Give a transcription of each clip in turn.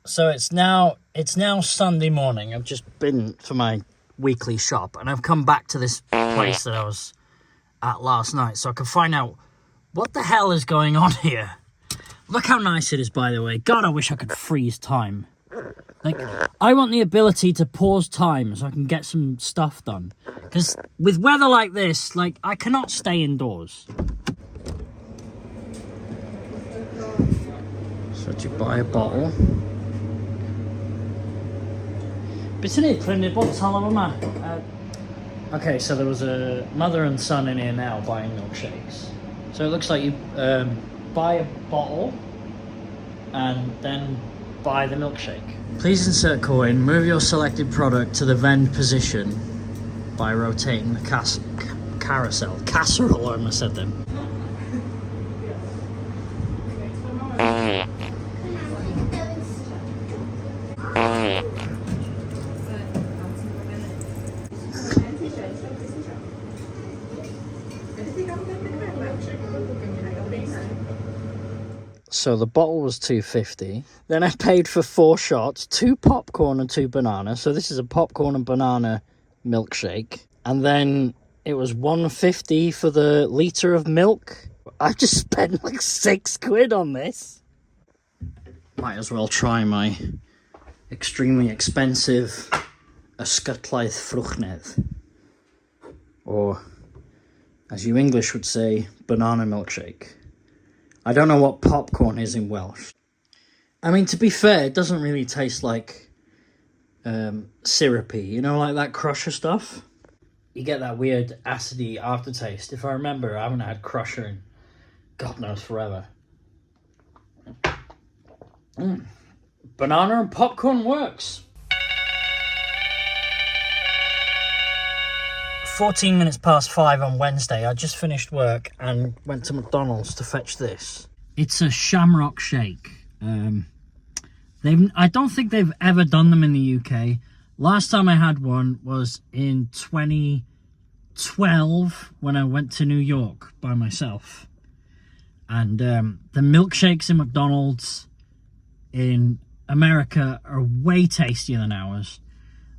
So it's now Sunday morning. I've just been for my weekly shop, and I've come back to this place that I was at last night so I can find out what the hell is going on here. Look how nice it is, by the way. God, I wish I could freeze time. Like, I want the ability to pause time so I can get some stuff done. Because with weather like this, like, I cannot stay indoors. So to buy a bottle. Okay, so there was a mother and son in here now buying milkshakes. So it looks like you buy a bottle and then buy the milkshake. Please insert coin. Move your selected product to the vend position by rotating the carousel. Casserole, I almost said them. So the bottle was $2.50. Then I paid for 4 shots, 2 popcorn and 2 banana. So this is a popcorn and banana milkshake. And then it was $1.50 for the litre of milk. I just spent like £6 on this. Might as well try my extremely expensive ysgytlaeth ffrwchnedd. Or, as you English would say, banana milkshake. I don't know what popcorn is in Welsh. I mean, to be fair, it doesn't really taste like syrupy, you know, like that Crusher stuff. You get that weird acidy aftertaste. If I remember, I haven't had Crusher in God knows forever. Banana and popcorn works. 14 minutes past 5 on Wednesday. I just finished work and went to McDonald's to fetch this. It's a shamrock shake. I don't think they've ever done them in the UK. Last time I had one was in 2012 when I went to New York by myself. And the milkshakes in McDonald's in America are way tastier than ours.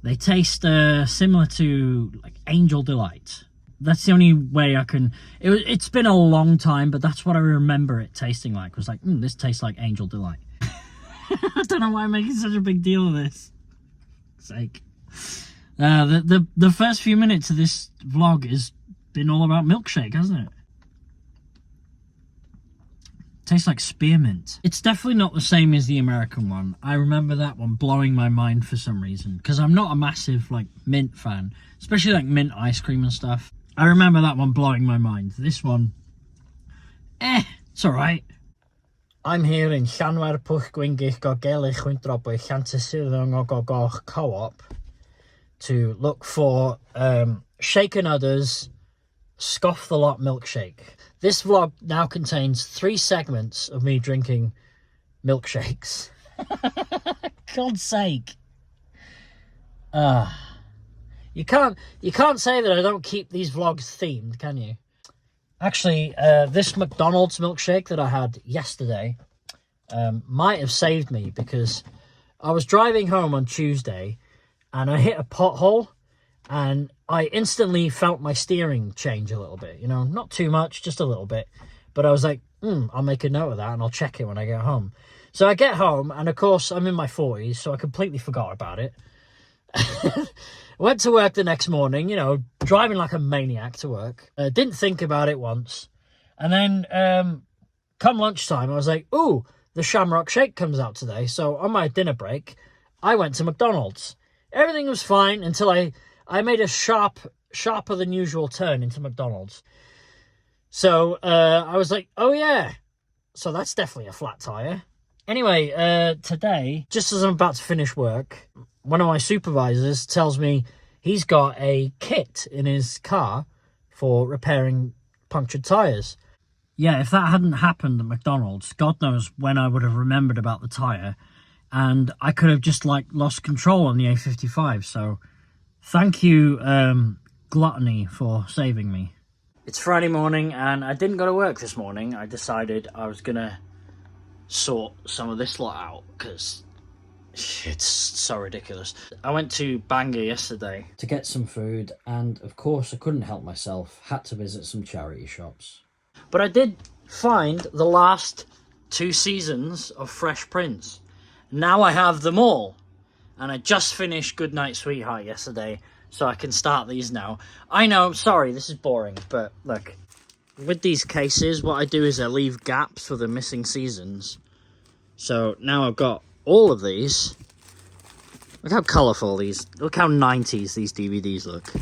They taste similar to like Angel Delight. That's the only way I can... It's been a long time, but that's what I remember it tasting like. It was like, this tastes like Angel Delight. I don't know why I'm making such a big deal of this. Sake. The first few minutes of this vlog has been all about milkshake, hasn't it? Tastes like spearmint. It's definitely not the same as the American one. I remember that one blowing my mind for some reason, because I'm not a massive like mint fan, especially like mint ice cream and stuff. I remember that one blowing my mind. This one, it's alright. I'm here in Llanfair Pwll Gwyngyll Gogelych Wyntrobwy Llantysilfong Ogogoch Co-op to look for Shaken Udder's Scoff the Lot milkshake. This vlog now contains 3 segments of me drinking milkshakes. God's sake. You can't say that I don't keep these vlogs themed, can you? Actually, this McDonald's milkshake that I had yesterday might have saved me, because I was driving home on Tuesday and I hit a pothole and I instantly felt my steering change a little bit, you know, not too much, just a little bit. But I was like, I'll make a note of that and I'll check it when I get home. So I get home, and of course I'm in my 40s, so I completely forgot about it. Went to work the next morning, you know, driving like a maniac to work. Didn't think about it once. And then come lunchtime, I was like, ooh, the Shamrock Shake comes out today. So on my dinner break, I went to McDonald's. Everything was fine until I made a sharper than usual turn into McDonald's. So I was like, oh yeah, so that's definitely a flat tire. Anyway, today, just as I'm about to finish work, one of my supervisors tells me he's got a kit in his car for repairing punctured tires. Yeah, if that hadn't happened at McDonald's, God knows when I would have remembered about the tire, and I could have just like lost control on the A55. So thank you, Gluttony, for saving me. It's Friday morning and I didn't go to work this morning. I decided I was gonna sort some of this lot out because It's so ridiculous. I went to Bangor yesterday to get some food, and of course I couldn't help myself. Had to visit some charity shops. But I did find the last 2 seasons of Fresh Prince. Now I have them all. And I just finished Goodnight Sweetheart yesterday, so I can start these now. I know, sorry, this is boring, but look. With these cases, what I do is I leave gaps for the missing seasons. So now I've got all of these. Look how colourful look how 90s these DVDs look.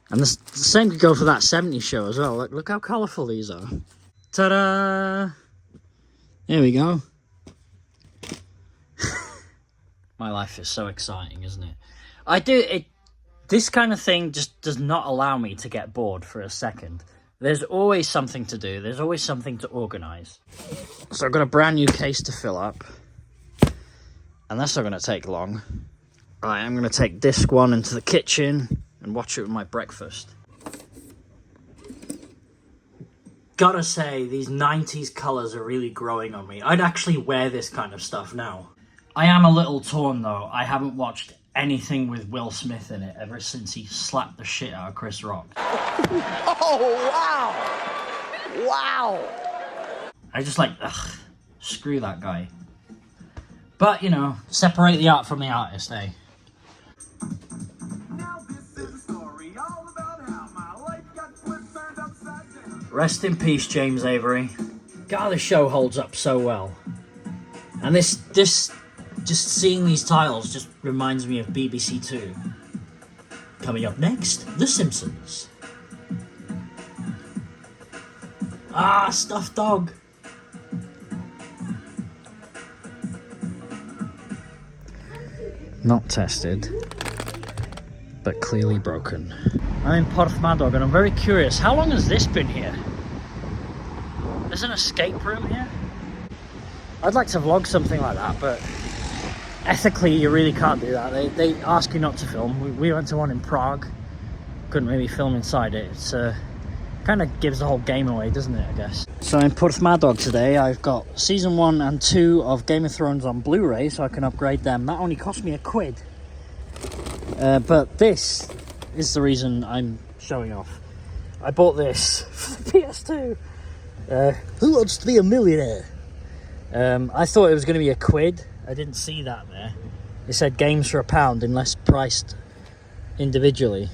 And the same could go for that 70s show as well. Look how colourful these are. Ta-da! There we go. My life is so exciting, isn't it? This kind of thing just does not allow me to get bored for a second. There's always something to do. There's always something to organise. So I've got a brand new case to fill up. And that's not going to take long. Right, I'm going to take disc 1 into the kitchen and watch it with my breakfast. Gotta say, these 90s colours are really growing on me. I'd actually wear this kind of stuff now. I am a little torn though. I haven't watched anything with Will Smith in it ever since he slapped the shit out of Chris Rock. Oh, wow! Wow! I just screw that guy. But, you know, separate the art from the artist, eh? Rest in peace, James Avery. God, the show holds up so well. And this just seeing these tiles just reminds me of BBC Two. Coming up next, The Simpsons. Ah, stuffed dog. Not tested, but clearly broken. I'm in Porthmadog and I'm very curious, how long has this been here? There's an escape room here? I'd like to vlog something like that, but ethically you really can't do that. They ask you not to film. We went to one in Prague, couldn't really film inside it. It's kind of gives the whole game away, doesn't it, I guess? So in Porthmadog today, I've got season 1 and 2 of Game of Thrones on Blu-ray, so I can upgrade them. That only cost me £1. But this is the reason I'm showing off. I bought this for the PS2. Who wants to be a millionaire? I thought it was going to be £1. I didn't see that there. It said games for £1 unless priced individually.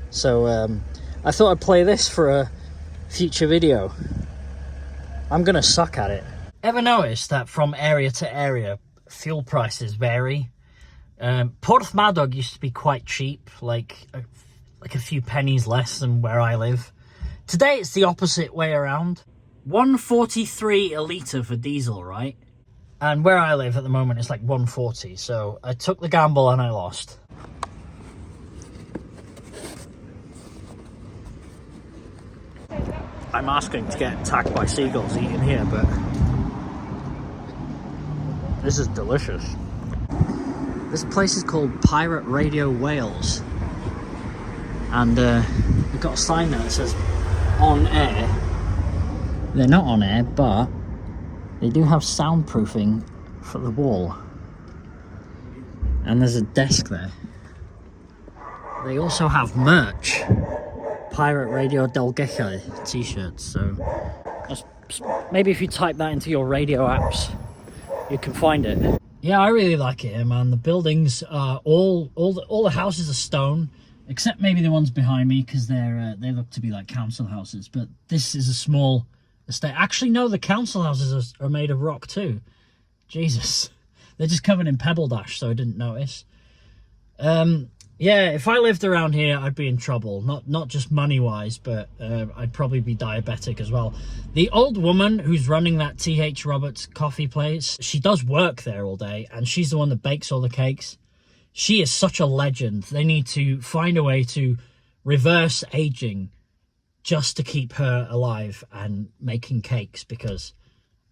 So I thought I'd play this for a future video. I'm gonna suck at it. Ever noticed that from area to area, fuel prices vary? Porthmadog used to be quite cheap, like a few pennies less than where I live. Today it's the opposite way around. $1.43 a litre for diesel, right? And where I live at the moment it's like $1.40, so I took the gamble and I lost. I'm asking to get attacked by seagulls eating here, but this is delicious. This place is called Pirate Radio Wales, and we've got a sign there that says on air. They're not on air, but they do have soundproofing for the wall, and there's a desk there. They also have merch. Pirate Radio Dolgellau t-shirts, so maybe if you type that into your radio apps you can find it. Yeah, I really like it here, man. The buildings are all the houses are stone, except maybe the ones behind me, because they look to be like council houses, but this is a small estate. Actually no, the council houses are made of rock too. Jesus, they're just covered in pebble dash, so I didn't notice. Yeah, if I lived around here, I'd be in trouble. Not just money-wise, but I'd probably be diabetic as well. The old woman who's running that T.H. Roberts coffee place, she does work there all day, and she's the one that bakes all the cakes. She is such a legend. They need to find a way to reverse aging just to keep her alive and making cakes, because,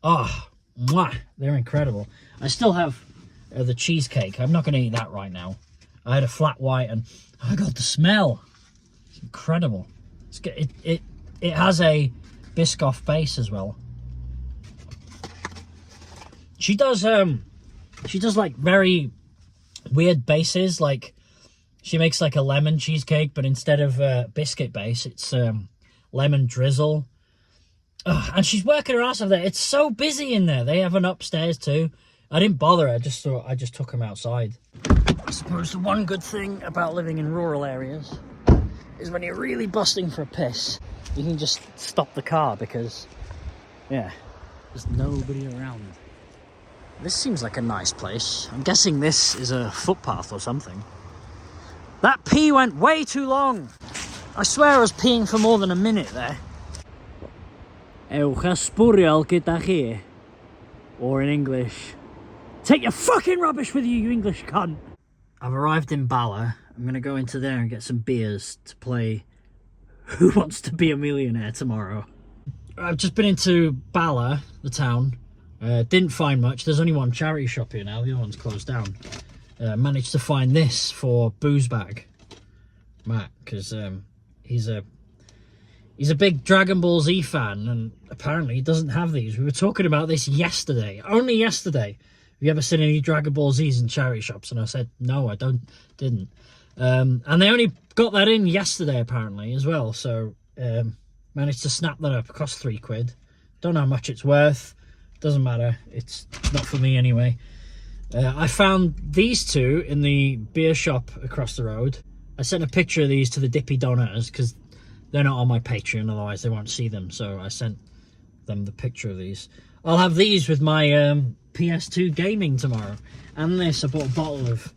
oh, mwah, they're incredible. I still have the cheesecake. I'm not going to eat that right now. I had a flat white and oh my god, the smell. It's incredible. It has a Biscoff base as well. She does She does like very weird bases. Like she makes like a lemon cheesecake, but instead of biscuit base, it's lemon drizzle. Ugh, and she's working her ass off there. It's so busy in there. They have an upstairs too. I didn't bother. I just took them outside. I suppose the one good thing about living in rural areas is when you're really busting for a piss, you can just stop the car because, yeah, there's nobody around. This seems like a nice place. I'm guessing this is a footpath or something. That pee went way too long. I swear I was peeing for more than a minute there. Or in English, take your fucking rubbish with you, you English cunt. I've arrived in Bala. I'm going to go into there and get some beers to play Who Wants to Be a Millionaire tomorrow. I've just been into Bala, the town. Didn't find much. There's only one charity shop here now. The other one's closed down. Managed to find this for Booze Bag. Matt, because he's a big Dragon Ball Z fan, and apparently he doesn't have these. We were talking about this yesterday. Only yesterday. Have you ever seen any Dragon Ball Zs in charity shops? And I said, no, I didn't. And they only got that in yesterday, apparently, as well. So, managed to snap that up. It cost £3. Don't know how much it's worth. Doesn't matter. It's not for me anyway. I found these two in the beer shop across the road. I sent a picture of these to the Dippy Donors because they're not on my Patreon, otherwise they won't see them. So I sent them the picture of these. I'll have these with my PS2 gaming tomorrow. And this, I bought a bottle of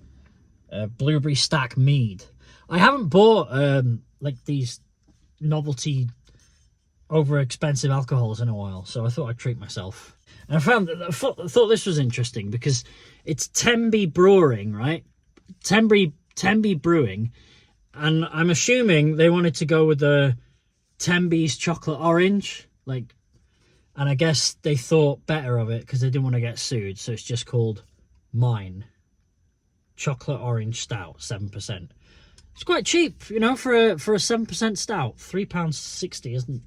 Blueberry Stack Mead. I haven't bought like these novelty over expensive alcohols in a while, so I thought I'd treat myself. And I thought this was interesting because it's Tenby Brewing, right? Tenby Brewing, and I'm assuming they wanted to go with the Tenby's chocolate orange, like, and I guess they thought better of it because they didn't want to get sued, so it's just called Mine Chocolate Orange Stout, 7%. It's quite cheap, you know, for a 7% stout. £3.60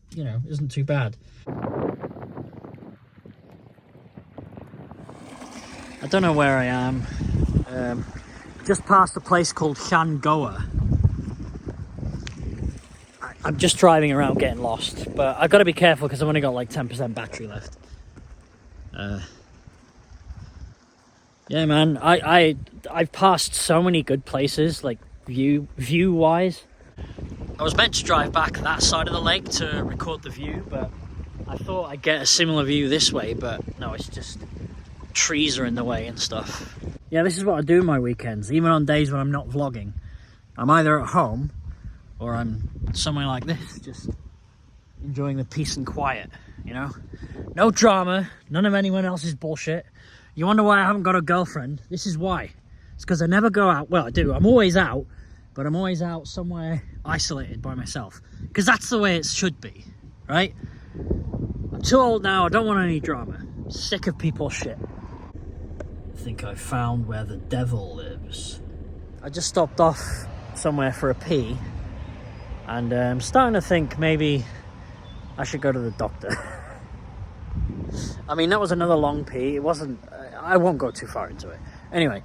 isn't too bad. I don't know where I am. Just past a place called Llangoa. I'm just driving around getting lost, but I've got to be careful because I've only got like 10% battery left. Yeah, man, I've passed so many good places, like view wise. I was meant to drive back that side of the lake to record the view, but I thought I'd get a similar view this way, but no, it's just trees are in the way and stuff. Yeah, this is what I do on my weekends, even on days when I'm not vlogging. I'm either at home or I'm somewhere like this, just enjoying the peace and quiet, you know? No drama, none of anyone else's bullshit. You wonder why I haven't got a girlfriend? This is why. It's because I never go out. Well, I do. I'm always out, but I'm always out somewhere isolated by myself. Because that's the way it should be, right? I'm too old now. I don't want any drama. I'm sick of people's shit. I think I found where the devil lives. I just stopped off somewhere for a pee, and I'm starting to think maybe I should go to the doctor. I mean, that was another long pee. It wasn't... I won't go too far into it. Anyway,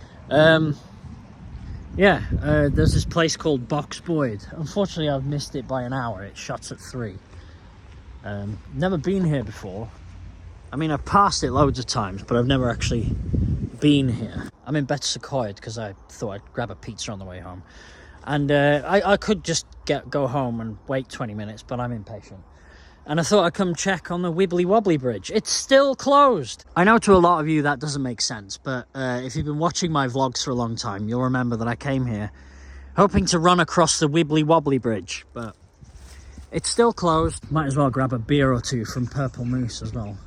yeah, there's this place called Box Boyd. Unfortunately, I've missed it by an hour. It shuts at 3. Never been here before. I mean, I've passed it loads of times, but I've never actually been here. I'm in Betws-y-Coed because I thought I'd grab a pizza on the way home. And I could just go home and wait 20 minutes, but I'm impatient. And I thought I'd come check on the Wibbly Wobbly Bridge. It's still closed. I know to a lot of you that doesn't make sense, but if you've been watching my vlogs for a long time, you'll remember that I came here hoping to run across the Wibbly Wobbly Bridge, but it's still closed. Might as well grab a beer or two from Purple Moose as well.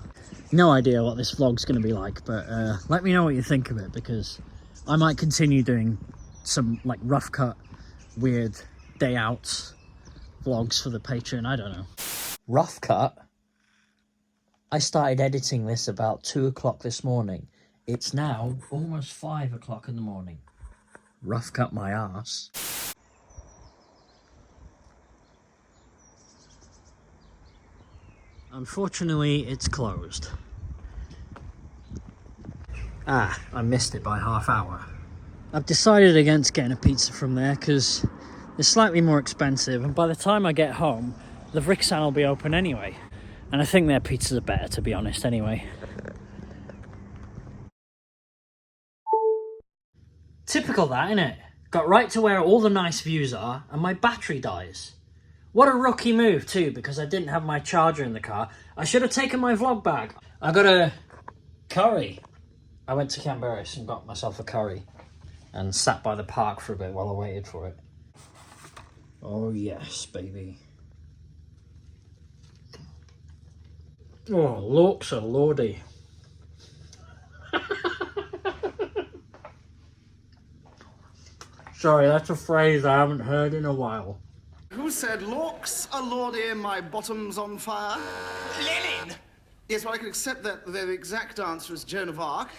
No idea what this vlog's going to be like, but let me know what you think of it, because I might continue doing some like rough cut, weird day outs vlogs for the Patreon. I don't know. Rough cut. I started editing this about 2 o'clock this morning. It's now almost 5 o'clock in the morning. Rough cut my ass. Unfortunately, it's closed. Ah, I missed it by half hour. I've decided against getting a pizza from there because they're slightly more expensive, and by the time I get home, the Vrixan will be open anyway. And I think their pizzas are better, to be honest, anyway. Typical that, innit? Got right to where all the nice views are, and my battery dies. What a rookie move, too, because I didn't have my charger in the car. I should have taken my vlog bag. I got a curry. I went to Canberra and got myself a curry and sat by the park for a bit while I waited for it. Oh yes, baby. Oh, looks a lordy. Sorry, that's a phrase I haven't heard in a while. Who said, "Looks a lordy, my bottom's on fire"? Lenin! Yes, well, I can accept that the exact answer is Joan of Arc.